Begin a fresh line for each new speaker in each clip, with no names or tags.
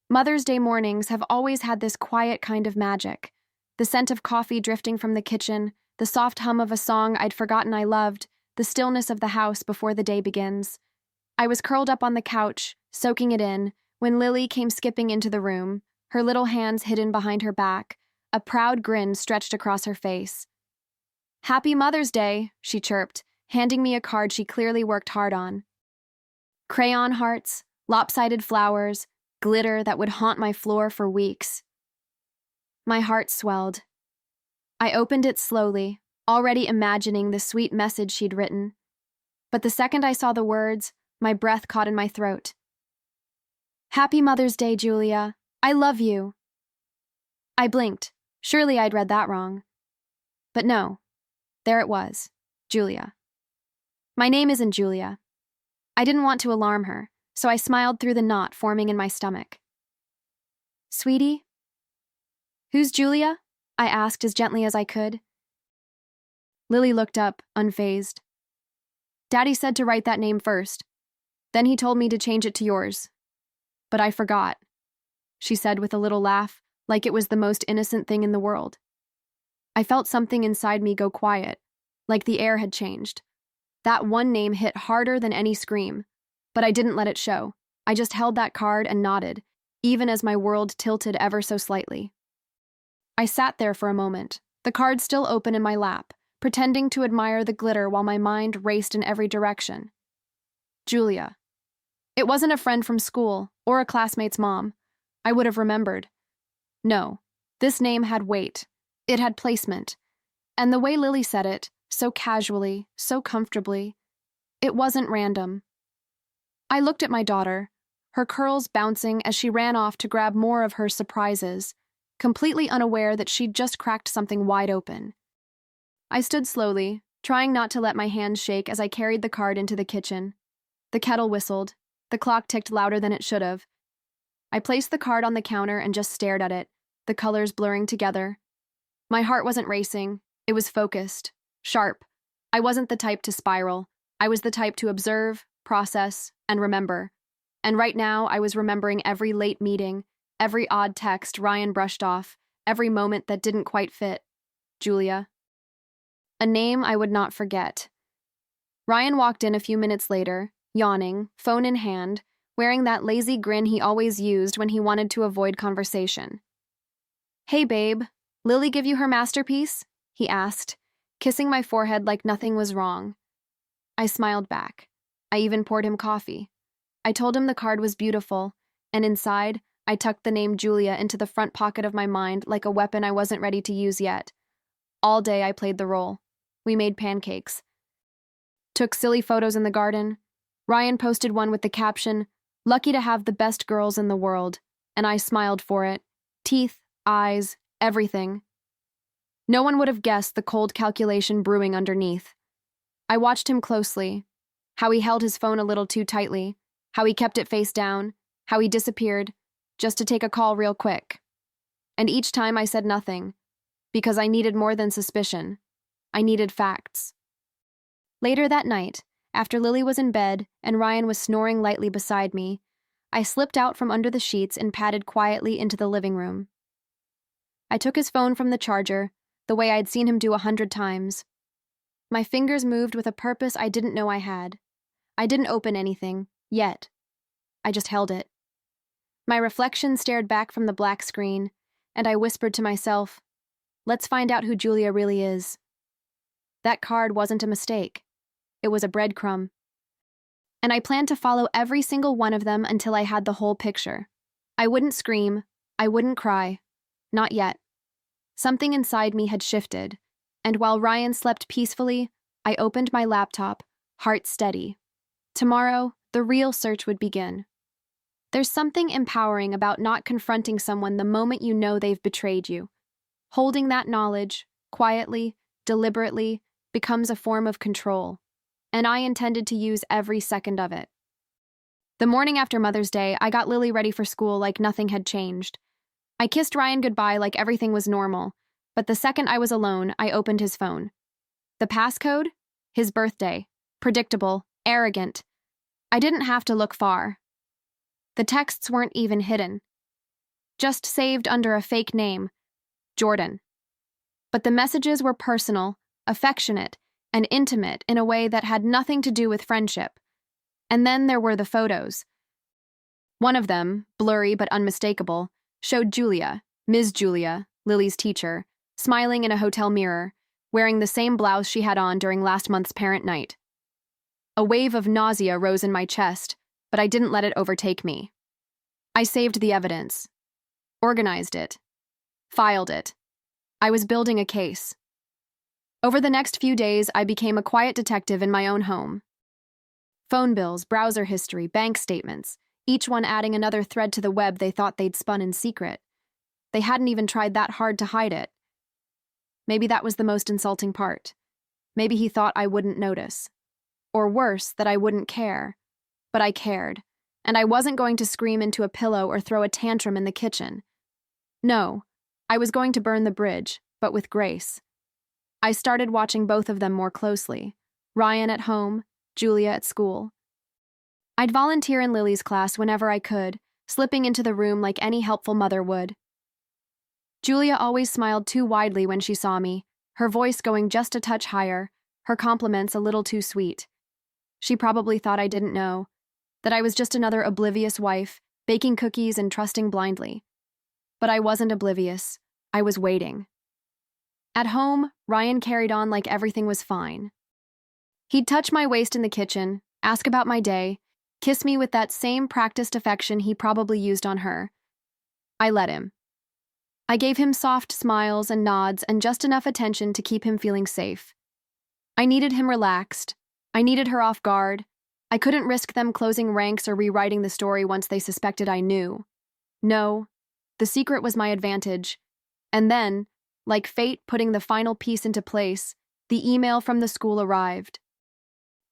Mother's Day mornings have always had this quiet kind of magic. The scent of coffee drifting from the kitchen, the soft hum of a song I'd forgotten I loved, the stillness of the house before the day begins. I was curled up on the couch, soaking it in, when Lily came skipping into the room, her little hands hidden behind her back, a proud grin stretched across her face. "Happy Mother's Day," she chirped, handing me a card she clearly worked hard on. Crayon hearts, lopsided flowers, glitter that would haunt my floor for weeks. My heart swelled. I opened it slowly, already imagining the sweet message she'd written. But the second I saw the words, my breath caught in my throat. "Happy Mother's Day, Julia. I love you." I blinked. Surely I'd read that wrong. But no. There it was. Julia. My name isn't Julia. I didn't want to alarm her, so I smiled through the knot forming in my stomach. "Sweetie?" "Who's Julia?" I asked as gently as I could. Lily looked up, unfazed. "Daddy said to write that name first. Then he told me to change it to yours. But I forgot," she said with a little laugh, like it was the most innocent thing in the world. I felt something inside me go quiet, like the air had changed. That one name hit harder than any scream, but I didn't let it show. I just held that card and nodded, even as my world tilted ever so slightly. I sat there for a moment, the card still open in my lap, pretending to admire the glitter while my mind raced in every direction. Julia. It wasn't a friend from school or a classmate's mom. I would have remembered. No, this name had weight. It had placement. And the way Lily said it, so casually, so comfortably, it wasn't random. I looked at my daughter, her curls bouncing as she ran off to grab more of her surprises, completely unaware that she'd just cracked something wide open. I stood slowly, trying not to let my hands shake as I carried the card into the kitchen. The kettle whistled. The clock ticked louder than it should have. I placed the card on the counter and just stared at it, the colors blurring together. My heart wasn't racing. It was focused, sharp. I wasn't the type to spiral. I was the type to observe, process, and remember. And right now, I was remembering every late meeting, every odd text Ryan brushed off, every moment that didn't quite fit. Julia. A name I would not forget. Ryan walked in a few minutes later, yawning, phone in hand, wearing that lazy grin he always used when he wanted to avoid conversation. "Hey, babe, Lily give you her masterpiece?" he asked, kissing my forehead like nothing was wrong. I smiled back. I even poured him coffee. I told him the card was beautiful, and inside, I tucked the name Julia into the front pocket of my mind like a weapon I wasn't ready to use yet. All day I played the role. We made pancakes. Took silly photos in the garden. Ryan posted one with the caption, "Lucky to have the best girls in the world," and I smiled for it. Teeth, eyes, everything. No one would have guessed the cold calculation brewing underneath. I watched him closely, how he held his phone a little too tightly, how he kept it face down, how he disappeared, just to take a call real quick. And each time I said nothing, because I needed more than suspicion. I needed facts. Later that night, after Lily was in bed and Ryan was snoring lightly beside me, I slipped out from under the sheets and padded quietly into the living room. I took his phone from the charger, the way I'd seen him do 100 times. My fingers moved with a purpose I didn't know I had. I didn't open anything, yet. I just held it. My reflection stared back from the black screen, and I whispered to myself, "Let's find out who Julia really is." That card wasn't a mistake. It was a breadcrumb. And I planned to follow every single one of them until I had the whole picture. I wouldn't scream. I wouldn't cry. Not yet. Something inside me had shifted, and while Ryan slept peacefully, I opened my laptop, heart steady. Tomorrow, the real search would begin. There's something empowering about not confronting someone the moment you know they've betrayed you. Holding that knowledge, quietly, deliberately, becomes a form of control, and I intended to use every second of it. The morning after Mother's Day, I got Lily ready for school like nothing had changed. I kissed Ryan goodbye like everything was normal, but the second I was alone, I opened his phone. The passcode? His birthday. Predictable, arrogant. I didn't have to look far. The texts weren't even hidden. just saved under a fake name, Jordan. But the messages were personal, affectionate, and intimate in a way that had nothing to do with friendship. And then there were the photos. One of them, blurry but unmistakable, showed Julia, Ms. Julia, Lily's teacher, smiling in a hotel mirror, wearing the same blouse she had on during last month's parent night. A wave of nausea rose in my chest, but I didn't let it overtake me. I saved the evidence, organized it, filed it. I was building a case. Over the next few days, I became a quiet detective in my own home. Phone bills, browser history, bank statements, each one adding another thread to the web they thought they'd spun in secret. They hadn't even tried that hard to hide it. Maybe that was the most insulting part. Maybe he thought I wouldn't notice. Or worse, that I wouldn't care. But I cared, and I wasn't going to scream into a pillow or throw a tantrum in the kitchen. No, I was going to burn the bridge, but with grace. I started watching both of them more closely. Ryan at home, Julia at school. I'd volunteer in Lily's class whenever I could, slipping into the room like any helpful mother would. Julia always smiled too widely when she saw me, her voice going just a touch higher, her compliments a little too sweet. She probably thought I didn't know, that I was just another oblivious wife, baking cookies and trusting blindly. But I wasn't oblivious. I was waiting. At home, Ryan carried on like everything was fine. He'd touch my waist in the kitchen, ask about my day, kiss me with that same practiced affection he probably used on her. I let him. I gave him soft smiles and nods and just enough attention to keep him feeling safe. I needed him relaxed. I needed her off guard. I couldn't risk them closing ranks or rewriting the story once they suspected I knew. No, the secret was my advantage. And then, like fate putting the final piece into place, the email from the school arrived.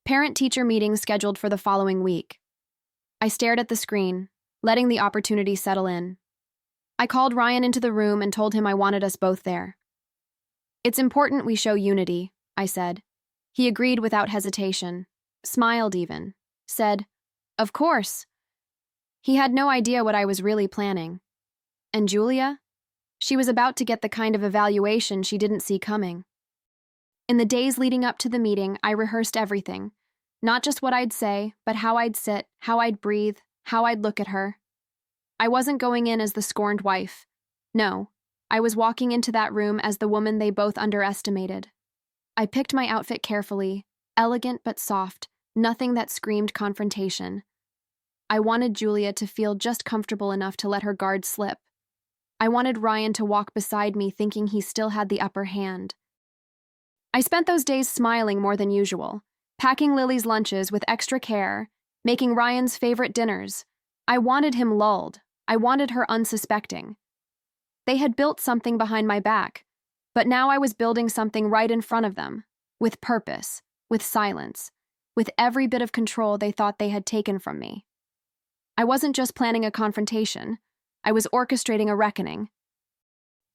Parent-teacher meetings scheduled for the following week. I stared at the screen, letting the opportunity settle in. I called Ryan into the room and told him I wanted us both there. "It's important we show unity," I said. He agreed without hesitation, smiled even, said, "Of course." He had no idea what I was really planning. And Julia? She was about to get the kind of evaluation she didn't see coming. In the days leading up to the meeting, I rehearsed everything. Not just what I'd say, but how I'd sit, how I'd breathe, how I'd look at her. I wasn't going in as the scorned wife. No, I was walking into that room as the woman they both underestimated. I picked my outfit carefully, elegant but soft, nothing that screamed confrontation. I wanted Julia to feel just comfortable enough to let her guard slip. I wanted Ryan to walk beside me thinking he still had the upper hand. I spent those days smiling more than usual, packing Lily's lunches with extra care, making Ryan's favorite dinners. I wanted him lulled. I wanted her unsuspecting. They had built something behind my back, but now I was building something right in front of them, with purpose, with silence, with every bit of control they thought they had taken from me. I wasn't just planning a confrontation. I was orchestrating a reckoning.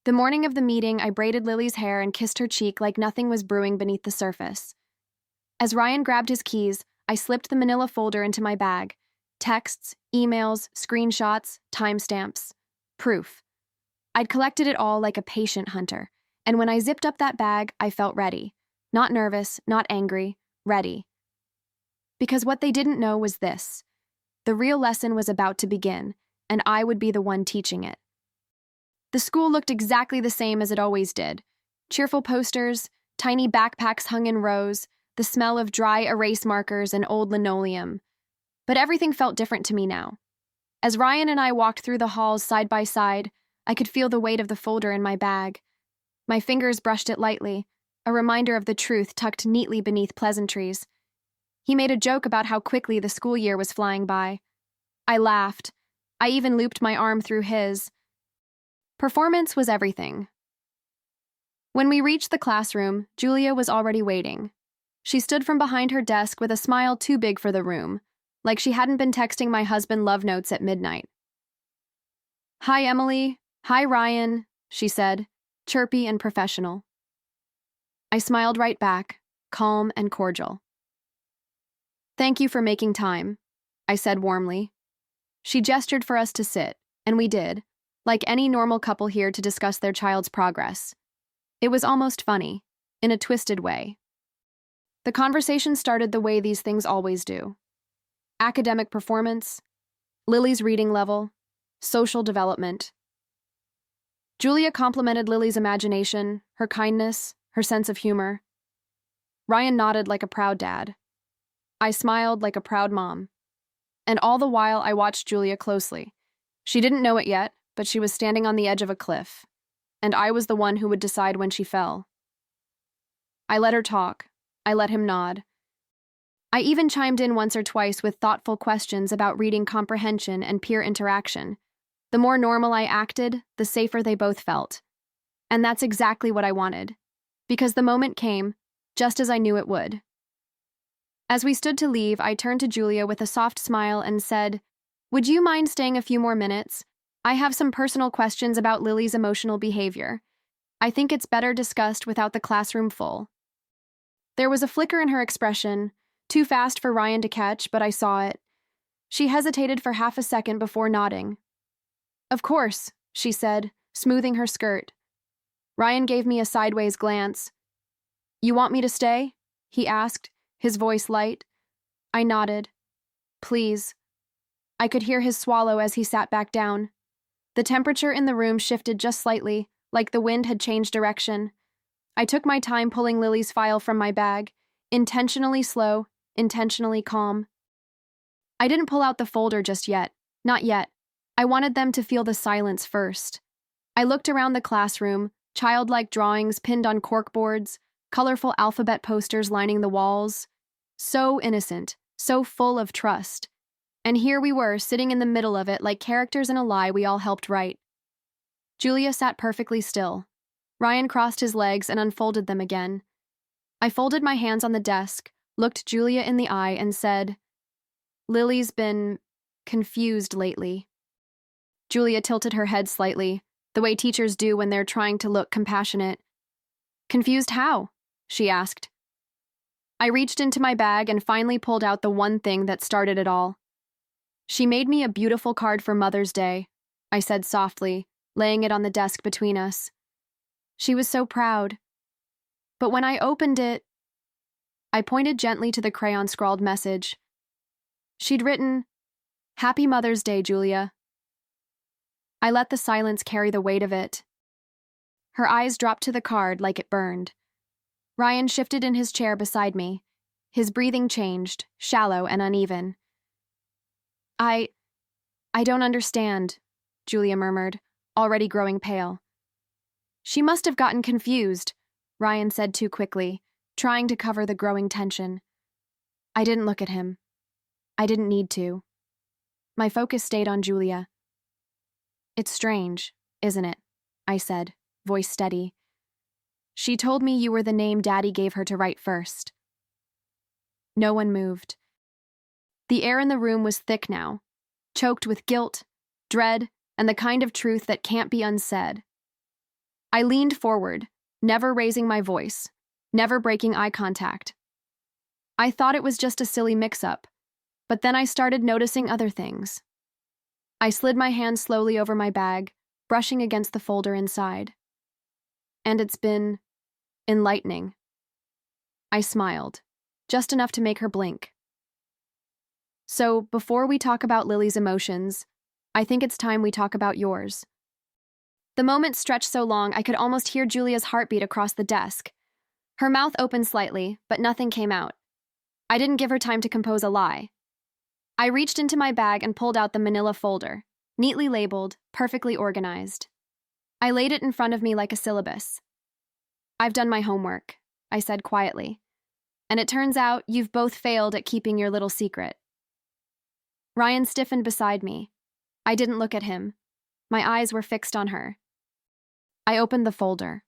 The morning of the meeting, I braided Lily's hair and kissed her cheek like nothing was brewing beneath the surface. As Ryan grabbed his keys, I slipped the manila folder into my bag. Texts, emails, screenshots, timestamps, proof. I'd collected it all like a patient hunter, and when I zipped up that bag, I felt ready. Not nervous, not angry, ready. Because what they didn't know was this. The real lesson was about to begin, and I would be the one teaching it. The school looked exactly the same as it always did. Cheerful posters, tiny backpacks hung in rows, the smell of dry erase markers and old linoleum. But everything felt different to me now. As Ryan and I walked through the halls side by side, I could feel the weight of the folder in my bag. My fingers brushed it lightly, a reminder of the truth tucked neatly beneath pleasantries. He made a joke about how quickly the school year was flying by. I laughed. I even looped my arm through his. Performance was everything. When we reached the classroom, Julia was already waiting. She stood from behind her desk with a smile too big for the room, like she hadn't been texting my husband love notes at midnight. "Hi, Emily. Hi, Ryan," she said, chirpy and professional. I smiled right back, calm and cordial. "Thank you for making time," I said warmly. She gestured for us to sit, and we did, like any normal couple here to discuss their child's progress. It was almost funny, in a twisted way. The conversation started the way these things always do. Academic performance, Lily's reading level, social development. Julia complimented Lily's imagination, her kindness, her sense of humor. Ryan nodded like a proud dad. I smiled like a proud mom. And all the while I watched Julia closely. She didn't know it yet, but she was standing on the edge of a cliff, and I was the one who would decide when she fell. I let her talk. I let him nod. I even chimed in once or twice with thoughtful questions about reading comprehension and peer interaction. The more normal I acted, the safer they both felt. And that's exactly what I wanted, because the moment came, just as I knew it would. As we stood to leave, I turned to Julia with a soft smile and said, "Would you mind staying a few more minutes? I have some personal questions about Lily's emotional behavior. I think it's better discussed without the classroom full." There was a flicker in her expression, too fast for Ryan to catch, but I saw it. She hesitated for half a second before nodding. "Of course," she said, smoothing her skirt. Ryan gave me a sideways glance. "You want me to stay?" he asked, his voice light. I nodded. "Please." I could hear his swallow as he sat back down. The temperature in the room shifted just slightly, like the wind had changed direction. I took my time pulling Lily's file from my bag, intentionally slow, intentionally calm. I didn't pull out the folder just yet, not yet. I wanted them to feel the silence first. I looked around the classroom, childlike drawings pinned on corkboards, colorful alphabet posters lining the walls. So innocent, so full of trust. And here we were, sitting in the middle of it like characters in a lie we all helped write. Julia sat perfectly still. Ryan crossed his legs and unfolded them again. I folded my hands on the desk, looked Julia in the eye, and said, "Lily's been confused lately." Julia tilted her head slightly, the way teachers do when they're trying to look compassionate. "Confused how?" she asked. I reached into my bag and finally pulled out the one thing that started it all. "She made me a beautiful card for Mother's Day," I said softly, laying it on the desk between us. She was so proud. But when I opened it, I pointed gently to the crayon-scrawled message. She'd written, "Happy Mother's Day, Julia." I let the silence carry the weight of it. Her eyes dropped to the card like it burned. Ryan shifted in his chair beside me. His breathing changed, shallow and uneven. I don't understand," Julia murmured, already growing pale. "She must have gotten confused," Ryan said too quickly, trying to cover the growing tension. I didn't look at him. I didn't need to. My focus stayed on Julia. "It's strange, isn't it?" I said, voice steady. "She told me you were the name Daddy gave her to write first." No one moved. The air in the room was thick now, choked with guilt, dread, and the kind of truth that can't be unsaid. I leaned forward, never raising my voice, never breaking eye contact. I thought it was just a silly mix-up, but then I started noticing other things. I slid my hand slowly over my bag, brushing against the folder inside. And it's been enlightening. I smiled, just enough to make her blink. "So, before we talk about Lily's emotions, I think it's time we talk about yours." The moment stretched so long I could almost hear Julia's heartbeat across the desk. Her mouth opened slightly, but nothing came out. I didn't give her time to compose a lie. I reached into my bag and pulled out the manila folder, neatly labeled, perfectly organized. I laid it in front of me like a syllabus. "I've done my homework," I said quietly. "And it turns out you've both failed at keeping your little secret." Ryan stiffened beside me. I didn't look at him. My eyes were fixed on her. I opened the folder.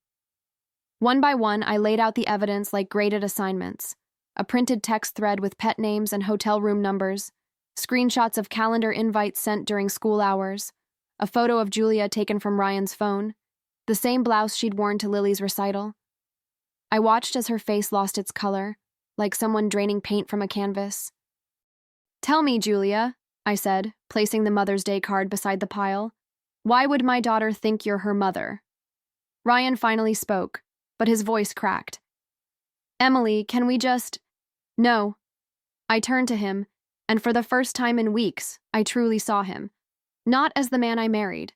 One by one, I laid out the evidence like graded assignments. A printed text thread with pet names and hotel room numbers, screenshots of calendar invites sent during school hours, a photo of Julia taken from Ryan's phone, the same blouse she'd worn to Lily's recital. I watched as her face lost its color, like someone draining paint from a canvas. "Tell me, Julia," I said, placing the Mother's Day card beside the pile. Why would my daughter think you're her mother? Ryan finally spoke, but his voice cracked. Emily, can we just… No. I turned to him, and for the first time in weeks, I truly saw him. Not as the man I married,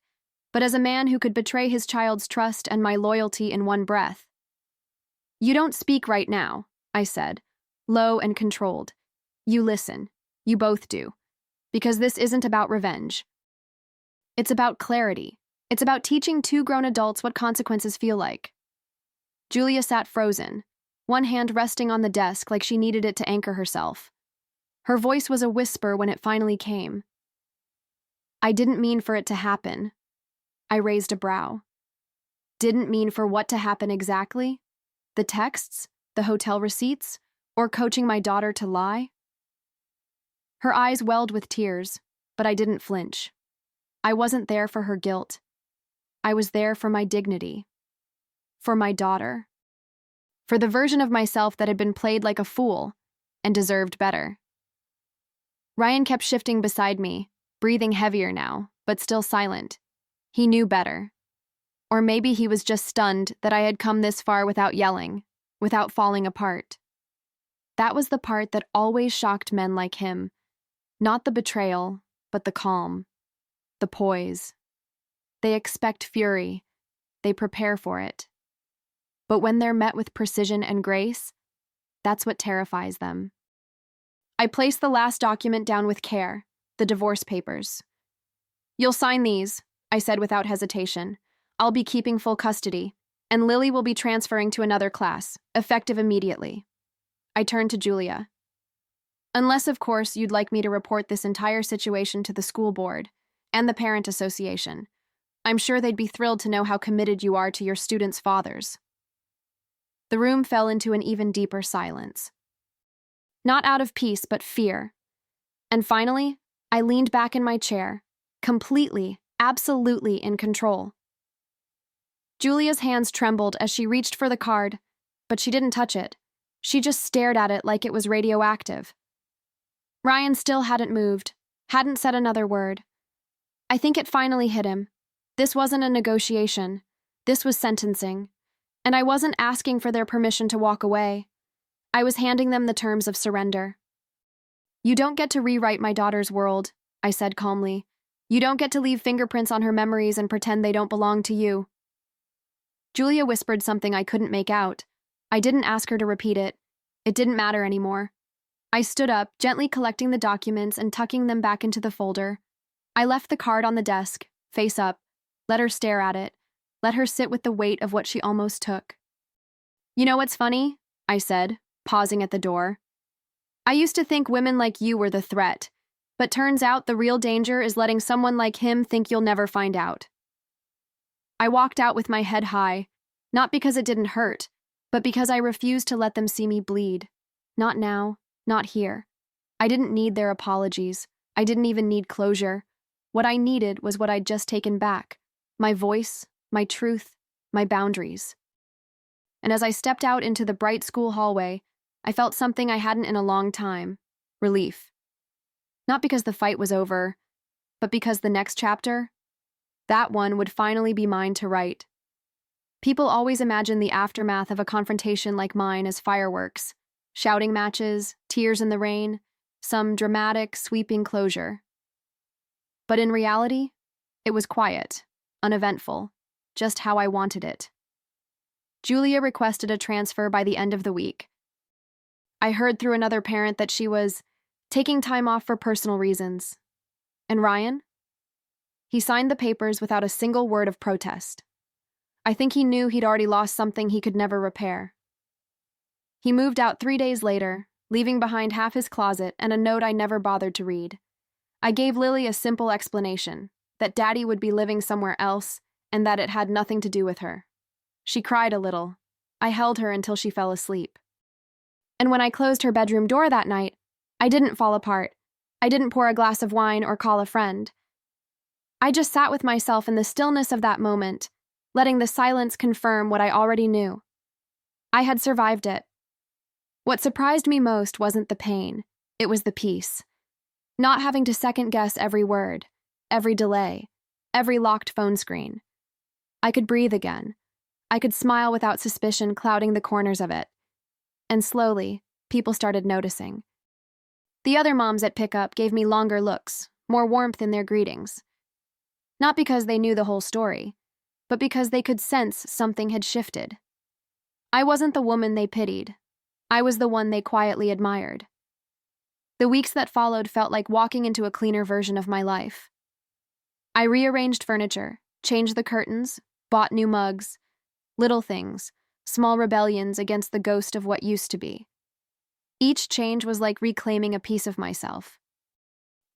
but as a man who could betray his child's trust and my loyalty in one breath. You don't speak right now, I said, low and controlled. You listen. You both do. Because this isn't about revenge. It's about clarity. It's about teaching two grown adults what consequences feel like. Julia sat frozen, one hand resting on the desk like she needed it to anchor herself. Her voice was a whisper when it finally came. I didn't mean for it to happen. I raised a brow. Didn't mean for what to happen exactly? The texts? The hotel receipts? Or coaching my daughter to lie? Her eyes welled with tears, but I didn't flinch. I wasn't there for her guilt. I was there for my dignity. For my daughter. For the version of myself that had been played like a fool and deserved better. Ryan kept shifting beside me, breathing heavier now, but still silent. He knew better. Or maybe he was just stunned that I had come this far without yelling, without falling apart. That was the part that always shocked men like him. Not the betrayal, but the calm. The poise. They expect fury. They prepare for it. But when they're met with precision and grace, that's what terrifies them. I placed the last document down with care, the divorce papers. You'll sign these, I said without hesitation. I'll be keeping full custody, and Lily will be transferring to another class, effective immediately. I turned to Julia. Unless, of course, you'd like me to report this entire situation to the school board and the parent association. I'm sure they'd be thrilled to know how committed you are to your students' fathers. The room fell into an even deeper silence. Not out of peace, but fear. And finally, I leaned back in my chair, completely, absolutely in control. Julia's hands trembled as she reached for the card, but she didn't touch it. She just stared at it like it was radioactive. Ryan still hadn't moved, hadn't said another word. I think it finally hit him. This wasn't a negotiation. This was sentencing. And I wasn't asking for their permission to walk away. I was handing them the terms of surrender. You don't get to rewrite my daughter's world, I said calmly. You don't get to leave fingerprints on her memories and pretend they don't belong to you. Julia whispered something I couldn't make out. I didn't ask her to repeat it. It didn't matter anymore. I stood up, gently collecting the documents and tucking them back into the folder. I left the card on the desk, face up, let her stare at it, let her sit with the weight of what she almost took. You know what's funny? I said, pausing at the door. I used to think women like you were the threat, but turns out the real danger is letting someone like him think you'll never find out. I walked out with my head high, not because it didn't hurt, but because I refused to let them see me bleed. Not now, not here. I didn't need their apologies. I didn't even need closure. What I needed was what I'd just taken back. My voice, my truth, my boundaries. And as I stepped out into the bright school hallway, I felt something I hadn't in a long time. Relief. Not because the fight was over, but because the next chapter, that one would finally be mine to write. People always imagine the aftermath of a confrontation like mine as fireworks, shouting matches, tears in the rain, some dramatic, sweeping closure. But in reality, it was quiet, uneventful, just how I wanted it. Julia requested a transfer by the end of the week. I heard through another parent that she was taking time off for personal reasons. And Ryan? He signed the papers without a single word of protest. I think he knew he'd already lost something he could never repair. He moved out 3 days later, leaving behind half his closet and a note I never bothered to read. I gave Lily a simple explanation, that Daddy would be living somewhere else and that it had nothing to do with her. She cried a little. I held her until she fell asleep. And when I closed her bedroom door that night, I didn't fall apart. I didn't pour a glass of wine or call a friend. I just sat with myself in the stillness of that moment, letting the silence confirm what I already knew. I had survived it. What surprised me most wasn't the pain, it was the peace. Not having to second-guess every word, every delay, every locked phone screen. I could breathe again. I could smile without suspicion clouding the corners of it. And slowly, people started noticing. The other moms at pickup gave me longer looks, more warmth in their greetings. Not because they knew the whole story, but because they could sense something had shifted. I wasn't the woman they pitied. I was the one they quietly admired. The weeks that followed felt like walking into a cleaner version of my life. I rearranged furniture, changed the curtains, bought new mugs, little things, small rebellions against the ghost of what used to be. Each change was like reclaiming a piece of myself.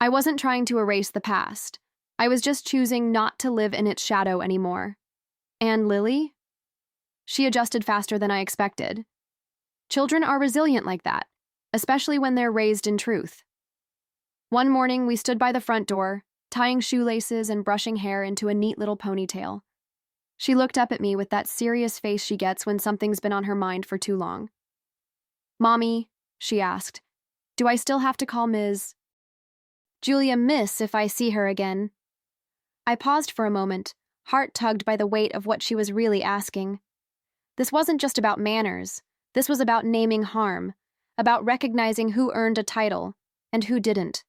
I wasn't trying to erase the past. I was just choosing not to live in its shadow anymore. And Lily? She adjusted faster than I expected. Children are resilient like that, especially when they're raised in truth. One morning, we stood by the front door, tying shoelaces and brushing hair into a neat little ponytail. She looked up at me with that serious face she gets when something's been on her mind for too long. "Mommy," she asked, "do I still have to call Ms. Julia Miss if I see her again?" I paused for a moment, heart tugged by the weight of what she was really asking. This wasn't just about manners. This was about naming harm, about recognizing who earned a title and who didn't.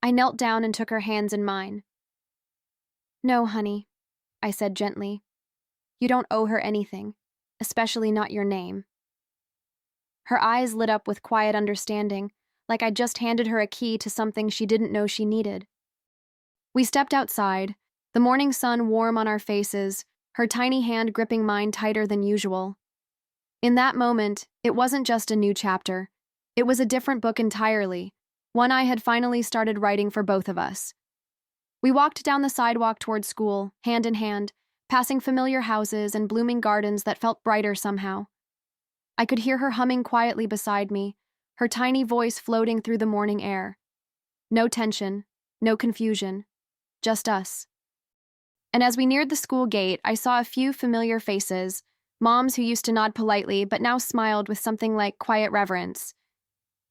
I knelt down and took her hands in mine. "No, honey," I said gently. "You don't owe her anything, especially not your name." Her eyes lit up with quiet understanding, like I'd just handed her a key to something she didn't know she needed. We stepped outside, the morning sun warm on our faces, her tiny hand gripping mine tighter than usual. In that moment, it wasn't just a new chapter. It was a different book entirely, one I had finally started writing for both of us. We walked down the sidewalk toward school, hand in hand, passing familiar houses and blooming gardens that felt brighter somehow. I could hear her humming quietly beside me, her tiny voice floating through the morning air. No tension, no confusion, just us. And as we neared the school gate, I saw a few familiar faces, moms who used to nod politely but now smiled with something like quiet reverence.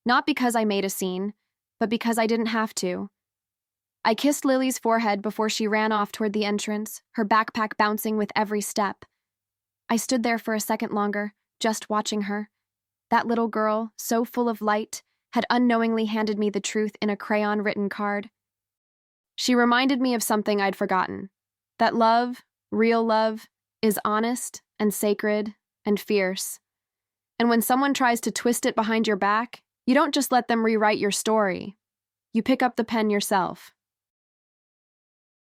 Not because I made a scene, but because I didn't have to. I kissed Lily's forehead before she ran off toward the entrance, her backpack bouncing with every step. I stood there for a second longer, just watching her. That little girl, so full of light, had unknowingly handed me the truth in a crayon-written card. She reminded me of something I'd forgotten, that love, real love, is honest and sacred and fierce. And when someone tries to twist it behind your back, you don't just let them rewrite your story. You pick up the pen yourself.